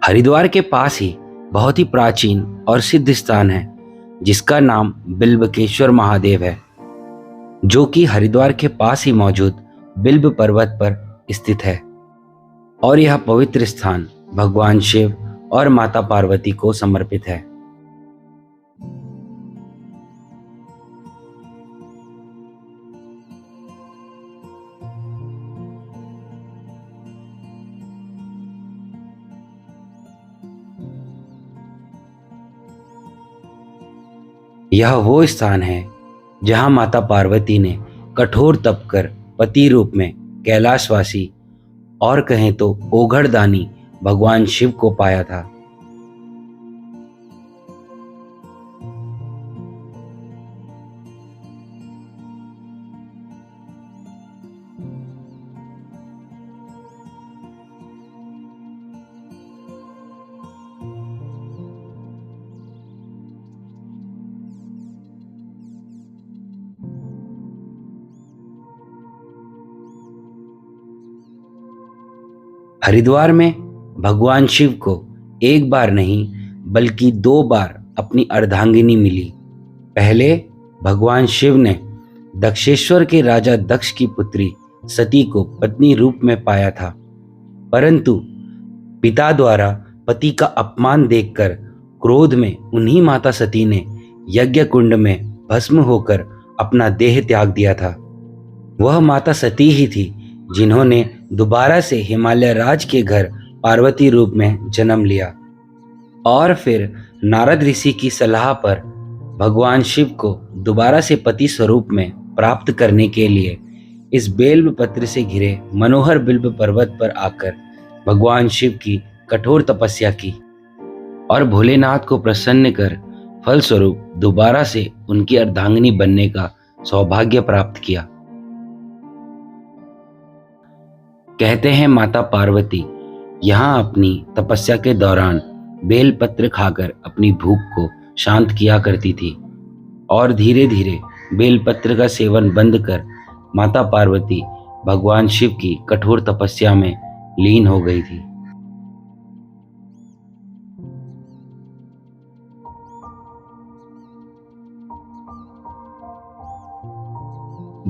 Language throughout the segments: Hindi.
हरिद्वार के पास ही बहुत ही प्राचीन और सिद्ध स्थान है जिसका नाम बिल्बकेश्वर महादेव है, जो कि हरिद्वार के पास ही मौजूद बिल्ब पर्वत पर स्थित है। और यह पवित्र स्थान भगवान शिव और माता पार्वती को समर्पित है। यह वो स्थान है जहां माता पार्वती ने कठोर तप कर पति रूप में कैलाशवासी और कहें तो ओघड़दानी भगवान शिव को पाया था। हरिद्वार में भगवान शिव को एक बार नहीं बल्कि 2 बार अपनी अर्धांगिनी मिली। पहले भगवान शिव ने दक्षेश्वर के राजा दक्ष की पुत्री सती को पत्नी रूप में पाया था, परंतु पिता द्वारा पति का अपमान देखकर क्रोध में उन्हीं माता सती ने यज्ञ कुंड में भस्म होकर अपना देह त्याग दिया था। वह माता सती ही थी जिन्होंने दोबारा से हिमालय राज के घर पार्वती रूप में जन्म लिया और फिर नारद ऋषि की सलाह पर भगवान शिव को दोबारा से पति स्वरूप में प्राप्त करने के लिए इस बेल्व पत्र से घिरे मनोहर बिल्व पर्वत पर आकर भगवान शिव की कठोर तपस्या की और भोलेनाथ को प्रसन्न कर फलस्वरूप दोबारा से उनकी अर्धांगिनी बनने का सौभाग्य प्राप्त किया। कहते हैं माता पार्वती यहाँ अपनी तपस्या के दौरान बेलपत्र खाकर अपनी भूख को शांत किया करती थी और धीरे धीरे बेलपत्र का सेवन बंद कर माता पार्वती भगवान शिव की कठोर तपस्या में लीन हो गई थी।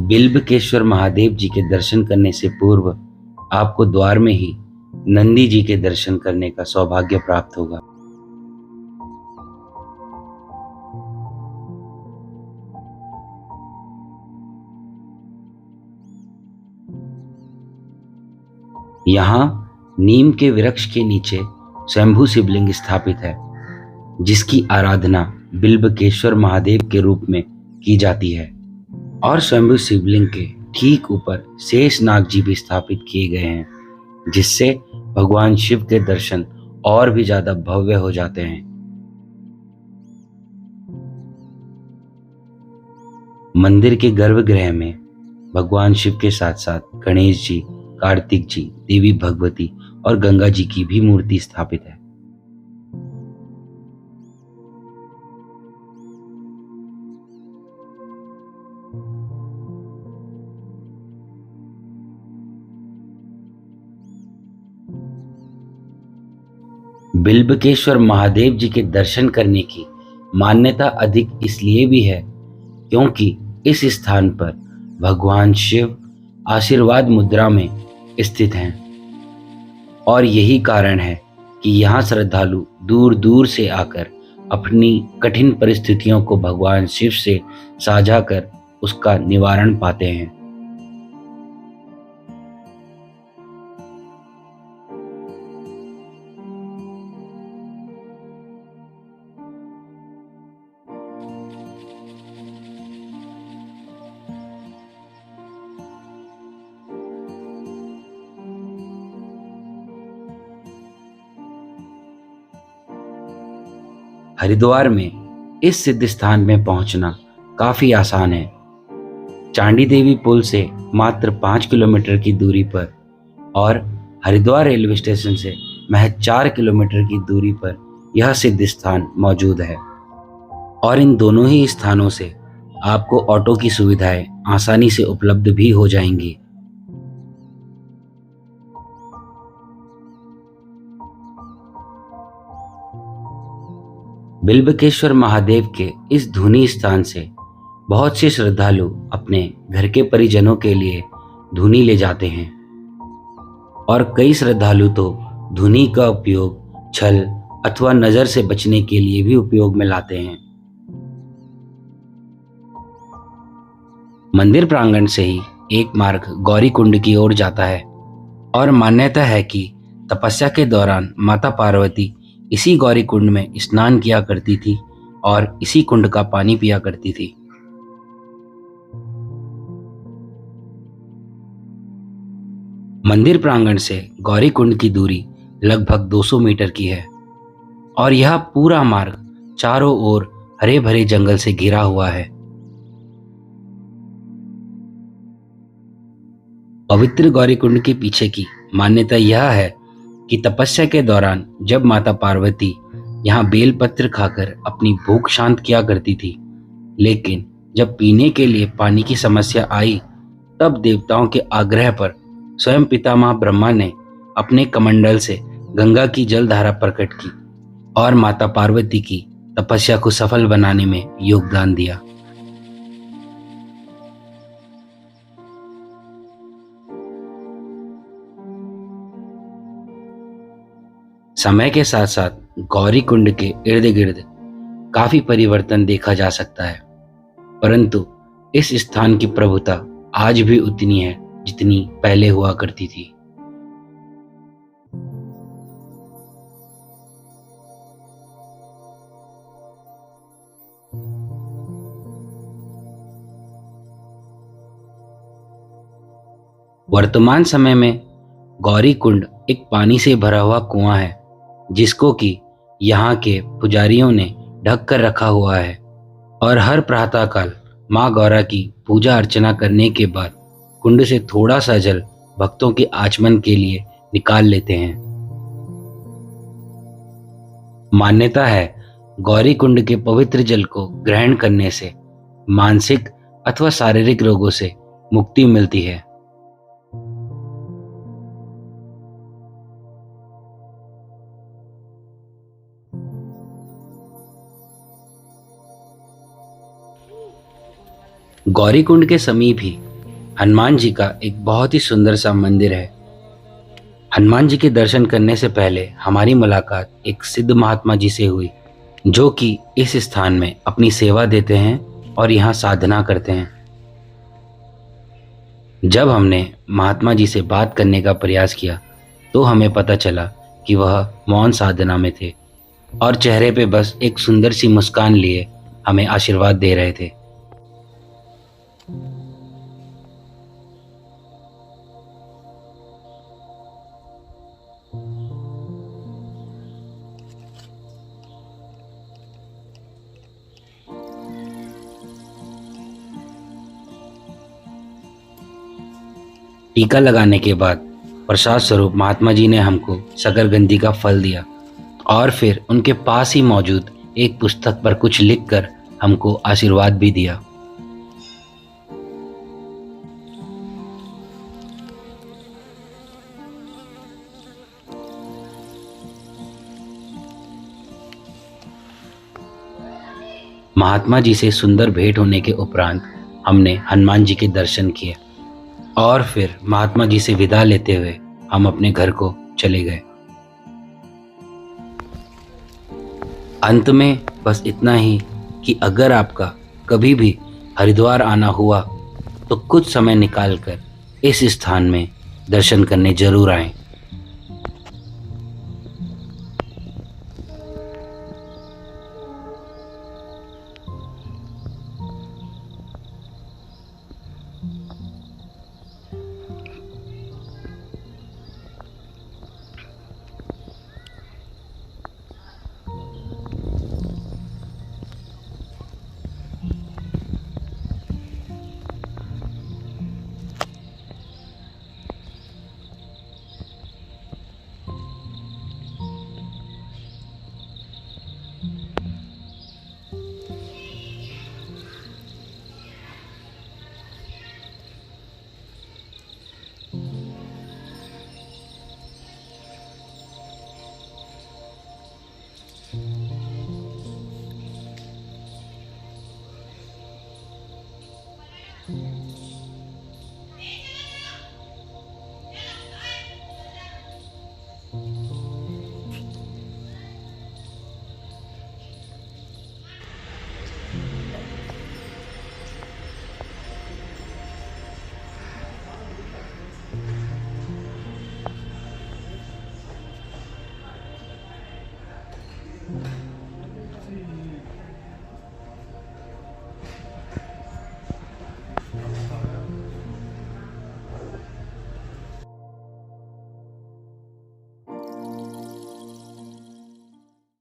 बिल्बकेश्वर महादेव जी के दर्शन करने से पूर्व आपको द्वार में ही नंदी जी के दर्शन करने का सौभाग्य प्राप्त होगा। यहाँ नीम के वृक्ष के नीचे स्वयंभू शिवलिंग स्थापित है जिसकी आराधना बिल्बकेश्वर महादेव के रूप में की जाती है और स्वयंभू शिवलिंग के ठीक ऊपर शेषनाग जी भी स्थापित किए गए हैं जिससे भगवान शिव के दर्शन और भी ज्यादा भव्य हो जाते हैं। मंदिर के गर्भगृह में भगवान शिव के साथ साथ गणेश जी, कार्तिक जी, देवी भगवती और गंगा जी की भी मूर्ति स्थापित है। बिल्बकेश्वर महादेव जी के दर्शन करने की मान्यता अधिक इसलिए भी है क्योंकि इस स्थान पर भगवान शिव आशीर्वाद मुद्रा में स्थित हैं और यही कारण है कि यहाँ श्रद्धालु दूर दूर से आकर अपनी कठिन परिस्थितियों को भगवान शिव से साझा कर उसका निवारण पाते हैं। हरिद्वार में इस सिद्ध स्थान में पहुंचना काफी आसान है। चांडी देवी पुल से मात्र 5 किलोमीटर की दूरी पर और हरिद्वार रेलवे स्टेशन से महज 4 किलोमीटर की दूरी पर यह सिद्ध स्थान मौजूद है और इन दोनों ही स्थानों से आपको ऑटो की सुविधाएं आसानी से उपलब्ध भी हो जाएंगी। बिल्बकेश्वर महादेव के इस धुनी स्थान से बहुत से श्रद्धालु अपने घर के परिजनों के लिए धुनी ले जाते हैं और कई श्रद्धालु तो धुनी का उपयोग छल अथवा नजर से बचने के लिए भी उपयोग में लाते हैं। मंदिर प्रांगण से ही एक मार्ग गौरी कुंड की ओर जाता है और मान्यता है कि तपस्या के दौरान माता पार्वती इसी गौरी कुंड में स्नान किया करती थी और इसी कुंड का पानी पिया करती थी। मंदिर प्रांगण से गौरी कुंड की दूरी लगभग 200 मीटर की है और यह पूरा मार्ग चारों ओर हरे भरे जंगल से घिरा हुआ है। पवित्र गौरी कुंड के पीछे की मान्यता यह है कि तपस्या के दौरान जब माता पार्वती यहाँ बेलपत्र खाकर अपनी भूख शांत किया करती थी, लेकिन जब पीने के लिए पानी की समस्या आई तब देवताओं के आग्रह पर स्वयं पितामह ब्रह्मा ने अपने कमंडल से गंगा की जलधारा प्रकट की और माता पार्वती की तपस्या को सफल बनाने में योगदान दिया। समय के साथ साथ गौरी कुंड के इर्द गिर्द काफी परिवर्तन देखा जा सकता है, परंतु इस स्थान की प्रभुता आज भी उतनी है जितनी पहले हुआ करती थी। वर्तमान समय में गौरी कुंड एक पानी से भरा हुआ कुआं है जिसको कि यहाँ के पुजारियों ने ढक कर रखा हुआ है और हर प्रातःकाल माँ गौरा की पूजा अर्चना करने के बाद कुंड से थोड़ा सा जल भक्तों के आचमन के लिए निकाल लेते हैं। मान्यता है गौरी कुंड के पवित्र जल को ग्रहण करने से मानसिक अथवा शारीरिक रोगों से मुक्ति मिलती है। गौरी कुंड के समीप ही हनुमान जी का एक बहुत ही सुंदर सा मंदिर है। हनुमान जी के दर्शन करने से पहले हमारी मुलाकात एक सिद्ध महात्मा जी से हुई जो कि इस स्थान में अपनी सेवा देते हैं और यहाँ साधना करते हैं। जब हमने महात्मा जी से बात करने का प्रयास किया तो हमें पता चला कि वह मौन साधना में थे और चेहरे पे बस एक सुंदर सी मुस्कान लिए हमें आशीर्वाद दे रहे थे। टीका लगाने के बाद प्रसाद स्वरूप महात्मा जी ने हमको शकरकंदी का फल दिया और फिर उनके पास ही मौजूद एक पुस्तक पर कुछ लिखकर हमको आशीर्वाद भी दिया। महात्मा जी से सुंदर भेंट होने के उपरांत हमने हनुमान जी के दर्शन किए और फिर महात्मा जी से विदा लेते हुए हम अपने घर को चले गए। अंत में बस इतना ही कि अगर आपका कभी भी हरिद्वार आना हुआ तो कुछ समय निकालकर इस स्थान में दर्शन करने जरूर आएं।